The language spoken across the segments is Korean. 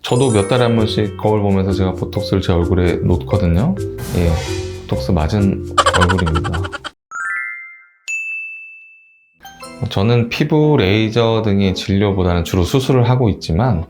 저도 몇 달에 한 번씩 거울 보면서 제가 보톡스를 제 얼굴에 놓거든요. 예, 보톡스 맞은 얼굴입니다. 저는 피부, 레이저 등의 진료보다는 주로 수술을 하고 있지만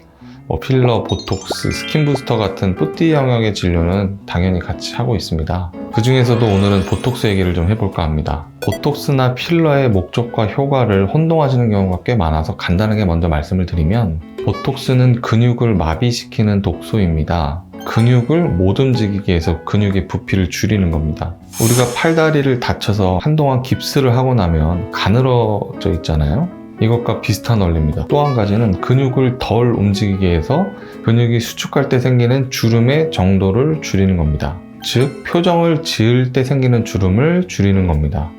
필러, 보톡스, 스킨 부스터 같은 뿌띠 영역의 진료는 당연히 같이 하고 있습니다. 그 중에서도 오늘은 보톡스 얘기를 좀 해볼까 합니다. 보톡스나 필러의 목적과 효과를 혼동하시는 경우가 꽤 많아서 간단하게 먼저 말씀을 드리면, 보톡스는 근육을 마비시키는 독소입니다. 근육을 못 움직이게 해서 근육의 부피를 줄이는 겁니다. 우리가 팔다리를 다쳐서 한동안 깁스를 하고 나면 가늘어져 있잖아요. 이것과 비슷한 원리입니다. 또 한 가지는 근육을 덜 움직이게 해서 근육이 수축할 때 생기는 주름의 정도를 줄이는 겁니다. 즉, 표정을 지을 때 생기는 주름을 줄이는 겁니다.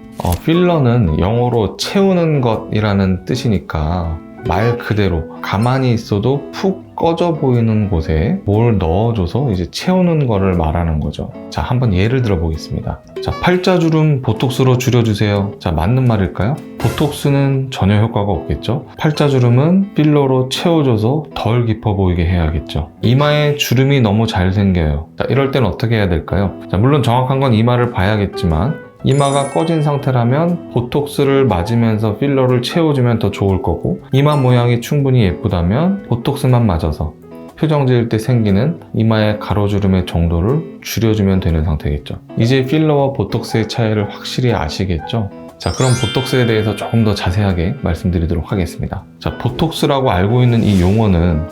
필러는 영어로 채우는 것이라는 뜻이니까 말 그대로 가만히 있어도 푹 꺼져 보이는 곳에 뭘 넣어줘서 이제 채우는 거를 말하는 거죠. 자, 한번 예를 들어 보겠습니다. 자, 팔자주름 보톡스로 줄여주세요. 자, 맞는 말일까요? 보톡스는 전혀 효과가 없겠죠. 팔자주름은 필러로 채워줘서 덜 깊어 보이게 해야겠죠. 이마에 주름이 너무 잘 생겨요. 자, 이럴 땐 어떻게 해야 될까요? 자, 물론 정확한 건 이마를 봐야겠지만 이마가 꺼진 상태라면 보톡스를 맞으면서 필러를 채워주면 더 좋을 거고, 이마 모양이 충분히 예쁘다면 보톡스만 맞아서 표정 지을 때 생기는 이마의 가로주름의 정도를 줄여주면 되는 상태겠죠. 이제 필러와 보톡스의 차이를 확실히 아시겠죠? 자, 그럼 보톡스에 대해서 조금 더 자세하게 말씀드리도록 하겠습니다. 자, 보톡스라고 알고 있는 이 용어는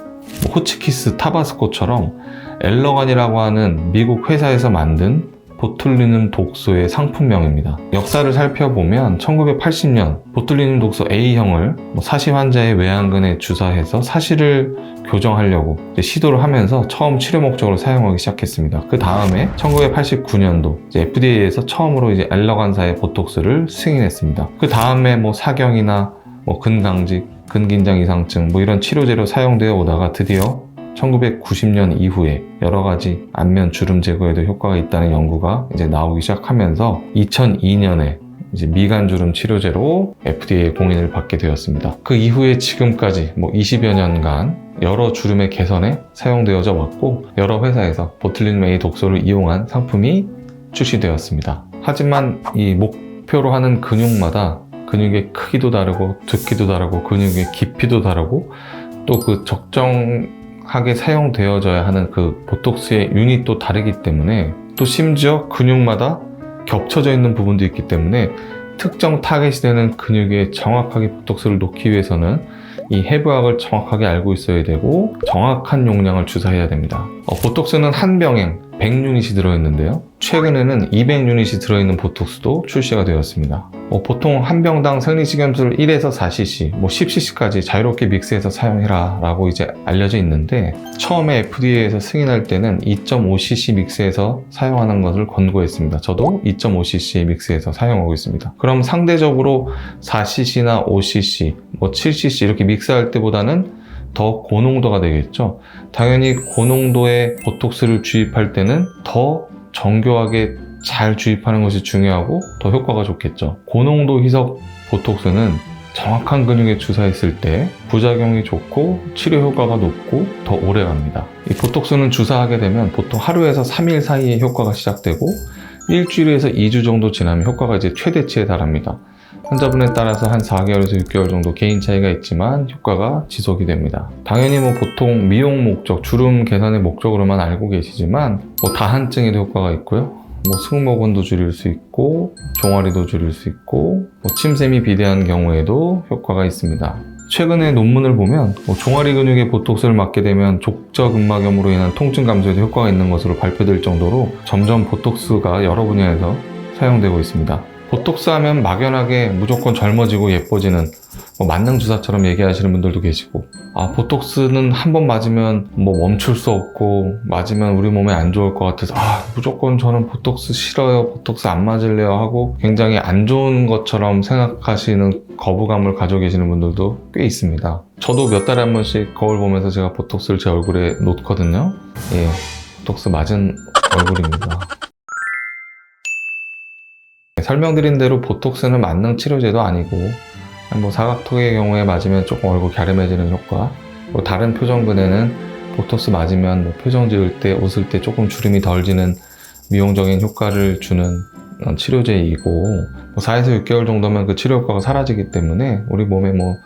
호치키스, 타바스코처럼 엘러간이라고 하는 미국 회사에서 만든 보툴리눔 독소의 상품명입니다. 역사를 살펴보면 1980년 보툴리눔 독소 A형을 사시 환자의 외안근에 주사해서 사시를 교정하려고 시도를 하면서 처음 치료 목적으로 사용하기 시작했습니다. 그 다음에 1989년도 FDA에서 처음으로 엘러간사의 보톡스를 승인했습니다. 그 다음에 사경이나 근강직, 근긴장 이상증 이런 치료제로 사용되어 오다가 드디어 1990년 이후에 여러 가지 안면 주름 제거에도 효과가 있다는 연구가 이제 나오기 시작하면서 2002년에 이제 미간 주름 치료제로 FDA 공인을 받게 되었습니다. 그 이후에 지금까지 20여 년간 여러 주름의 개선에 사용되어져 왔고, 여러 회사에서 보툴리눔 A 독소를 이용한 상품이 출시되었습니다. 하지만 이 목표로 하는 근육마다 근육의 크기도 다르고 두께도 다르고 근육의 깊이도 다르고 또 그 적정하게 사용되어져야 하는 그 보톡스의 유닛도 다르기 때문에, 또 심지어 근육마다 겹쳐져 있는 부분도 있기 때문에 특정 타겟이 되는 근육에 정확하게 보톡스를 놓기 위해서는 이 해부학을 정확하게 알고 있어야 되고 정확한 용량을 주사해야 됩니다. 보톡스는 한 병에 100유닛이 들어있는데요. 최근에는 200유닛이 들어있는 보톡스도 출시가 되었습니다. 보통 한 병당 생리식염수를 1에서 4cc, 10cc까지 자유롭게 믹스해서 사용해라 라고 이제 알려져 있는데, 처음에 FDA에서 승인할 때는 2.5cc 믹스해서 사용하는 것을 권고했습니다. 저도 2.5cc 믹스해서 사용하고 있습니다. 그럼 상대적으로 4cc나 5cc, 7cc 이렇게 믹스할 때보다는 더 고농도가 되겠죠. 당연히 고농도의 보톡스를 주입할 때는 더 정교하게 잘 주입하는 것이 중요하고 더 효과가 좋겠죠. 고농도 희석 보톡스는 정확한 근육에 주사했을 때 부작용이 좋고 치료 효과가 높고 더 오래 갑니다. 이 보톡스는 주사하게 되면 보통 하루에서 3일 사이에 효과가 시작되고 일주일에서 2주 정도 지나면 효과가 이제 최대치에 달합니다. 환자분에 따라서 한 4개월에서 6개월 정도 개인 차이가 있지만 효과가 지속이 됩니다. 당연히 보통 미용 목적, 주름 개선의 목적으로만 알고 계시지만 다한증에도 효과가 있고요. 승모근도 줄일 수 있고 종아리도 줄일 수 있고 침샘이 비대한 경우에도 효과가 있습니다. 최근에 논문을 보면 종아리 근육에 보톡스를 맞게 되면 족저근막염으로 인한 통증 감소에도 효과가 있는 것으로 발표될 정도로 점점 보톡스가 여러 분야에서 사용되고 있습니다. 보톡스 하면 막연하게 무조건 젊어지고 예뻐지는 만능 주사처럼 얘기하시는 분들도 계시고, 보톡스는 한 번 맞으면 멈출 수 없고 맞으면 우리 몸에 안 좋을 것 같아서 무조건 저는 보톡스 싫어요, 보톡스 안 맞을래요 하고 굉장히 안 좋은 것처럼 생각하시는 거부감을 가지고 계시는 분들도 꽤 있습니다. 저도 몇 달에 한 번씩 거울 보면서 제가 보톡스를 제 얼굴에 놓거든요. 예, 보톡스 맞은 얼굴입니다. 설명드린 대로 보톡스는 만능 치료제도 아니고 사각턱의 경우에 맞으면 조금 얼굴 갸름해지는 효과, 다른 표정근에는 보톡스 맞으면 뭐 표정 지을 때, 웃을 때 조금 주름이 덜 지는 미용적인 효과를 주는 치료제이고 4에서 6개월 정도면 그 치료 효과가 사라지기 때문에 우리 몸에 뭐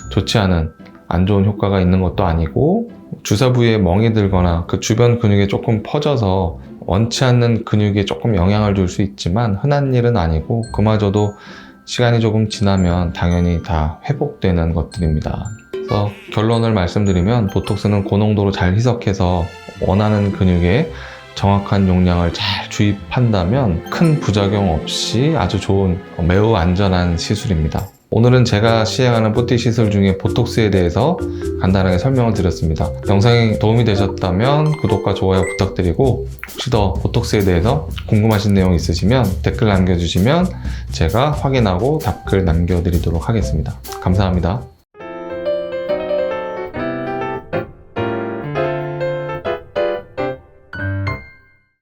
좋지 않은 안 좋은 효과가 있는 것도 아니고 주사 부위에 멍이 들거나 그 주변 근육에 조금 퍼져서 원치 않는 근육에 조금 영향을 줄 수 있지만 흔한 일은 아니고 그마저도 시간이 조금 지나면 당연히 다 회복되는 것들입니다. 그래서 결론을 말씀드리면 보톡스는 고농도로 잘 희석해서 원하는 근육에 정확한 용량을 잘 주입한다면 큰 부작용 없이 아주 좋은 매우 안전한 시술입니다. 오늘은 제가 시행하는 뽀띠 시술 중에 보톡스에 대해서 간단하게 설명을 드렸습니다. 영상이 도움이 되셨다면 구독과 좋아요 부탁드리고 혹시 더 보톡스에 대해서 궁금하신 내용 있으시면 댓글 남겨주시면 제가 확인하고 답글 남겨드리도록 하겠습니다. 감사합니다.